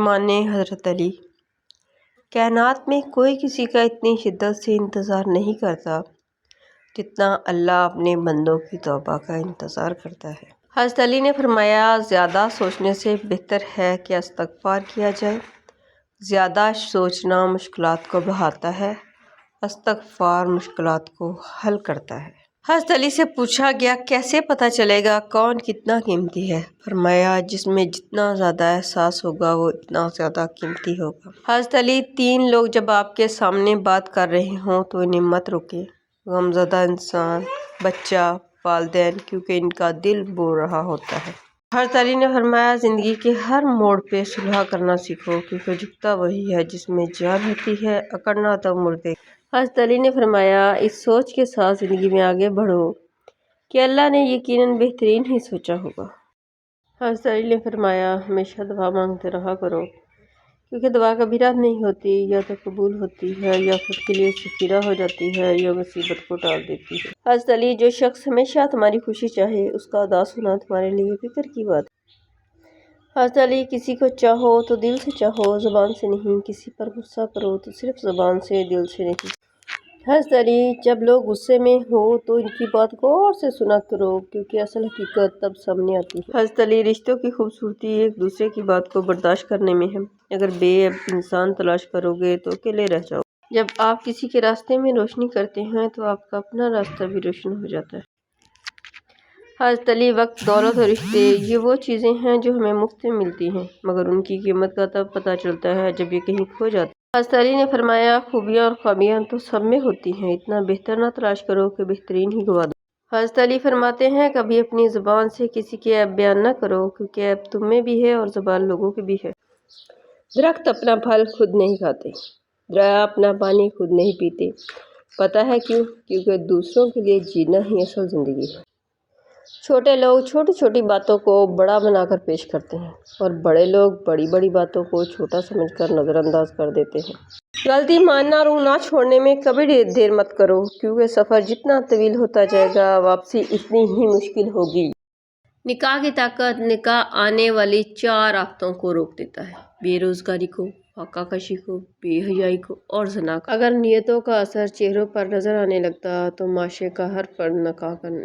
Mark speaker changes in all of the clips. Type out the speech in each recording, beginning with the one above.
Speaker 1: مانے حضرت علی، کائنات میں کوئی کسی کا اتنی شدت سے انتظار نہیں کرتا جتنا اللہ اپنے بندوں کی توبہ کا انتظار کرتا ہے۔ حضرت علی نے فرمایا، زیادہ سوچنے سے بہتر ہے کہ استغفار کیا جائے۔ زیادہ سوچنا مشکلات کو بڑھاتا ہے، استغفار مشکلات کو حل کرتا ہے۔ حضرت علی سے پوچھا گیا، کیسے پتہ چلے گا کون کتنا قیمتی ہے؟ فرمایا، جس میں جتنا زیادہ احساس ہوگا وہ اتنا زیادہ قیمتی ہوگا۔ حضرت علی، 3 لوگ جب آپ کے سامنے بات کر رہے ہوں تو انہیں مت روکیں، غمزدہ انسان، بچہ، والدین، کیونکہ ان کا دل بول رہا ہوتا ہے۔ حضرت علی نے فرمایا، زندگی کے ہر موڑ پہ صلح کرنا سیکھو، کیونکہ جھکتا وہی ہے جس میں جان ہوتی ہے، اکڑنا تو مردے۔ حضرت علی نے فرمایا، اس سوچ کے ساتھ زندگی میں آگے بڑھو کہ اللہ نے یقیناً بہترین ہی سوچا ہوگا۔ حضرت علی نے فرمایا، ہمیشہ دعا مانگتے رہا کرو، کیونکہ دعا کبھی رد نہیں ہوتی، یا تو قبول ہوتی ہے یا خود کے لیے سخیرہ ہو جاتی ہے یا مصیبت کو ٹال دیتی ہے۔ حضرت علی، جو شخص ہمیشہ تمہاری خوشی چاہے اس کا اداس ہونا تمہارے لیے فکر کی بات ہے۔ حضرت علی، کسی کو چاہو تو دل سے چاہو، زبان سے نہیں۔ کسی پر غصہ کرو تو صرف زبان سے، دل سے نہیں۔ حضرت علی، جب لوگ غصے میں ہو تو ان کی بات غور سے سنا کرو، کیونکہ اصل حقیقت تب سامنے آتی ہے۔ حضرت علی، رشتوں کی خوبصورتی ایک دوسرے کی بات کو برداشت کرنے میں ہے۔ اگر بے عیب انسان تلاش کرو گے تو اکیلے رہ جاؤ گے۔ جب آپ کسی کے راستے میں روشنی کرتے ہیں تو آپ کا اپنا راستہ بھی روشن ہو جاتا ہے۔ حضرت علی، وقت، دولت اور رشتے، یہ وہ چیزیں ہیں جو ہمیں مفت میں ملتی ہیں، مگر ان کی قیمت کا تب پتہ چلتا ہے جب یہ کہیں کھو جاتی ہے۔ حضرت علی نے فرمایا، خوبیاں اور خامیاں تو سب میں ہوتی ہیں، اتنا بہتر نہ تلاش کرو کہ بہترین ہی گنوا دو۔ حضرت علی فرماتے ہیں، کبھی اپنی زبان سے کسی کے عیب بیان نہ کرو، کیونکہ عیب تم میں بھی ہے اور زبان لوگوں کی بھی ہے۔ درخت اپنا پھل خود نہیں کھاتے، دریا اپنا پانی خود نہیں پیتے۔ پتہ ہے کیوں؟ کیونکہ دوسروں کے لیے جینا ہی اصل زندگی ہے۔ چھوٹے لوگ چھوٹی چھوٹی باتوں کو بڑا بنا کر پیش کرتے ہیں، اور بڑے لوگ بڑی بڑی باتوں کو چھوٹا سمجھ کر نظر انداز کر دیتے ہیں۔ غلطی ماننا اور روح نہ چھوڑنے میں کبھی دیر مت کرو، کیونکہ سفر جتنا طویل ہوتا جائے گا واپسی اتنی ہی مشکل ہوگی۔ نکاح کی طاقت، نکاح آنے والی 4 آفتوں کو روک دیتا ہے: بے روزگاری کو، فاقہ کشی کو، بے حیائی کو اور زنا کو۔ اگر نیتوں کا اثر چہروں پر نظر آنے لگتا تو معاشرے کا ہر فرد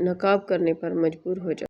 Speaker 1: نقاب کرنے پر مجبور ہو جاتا۔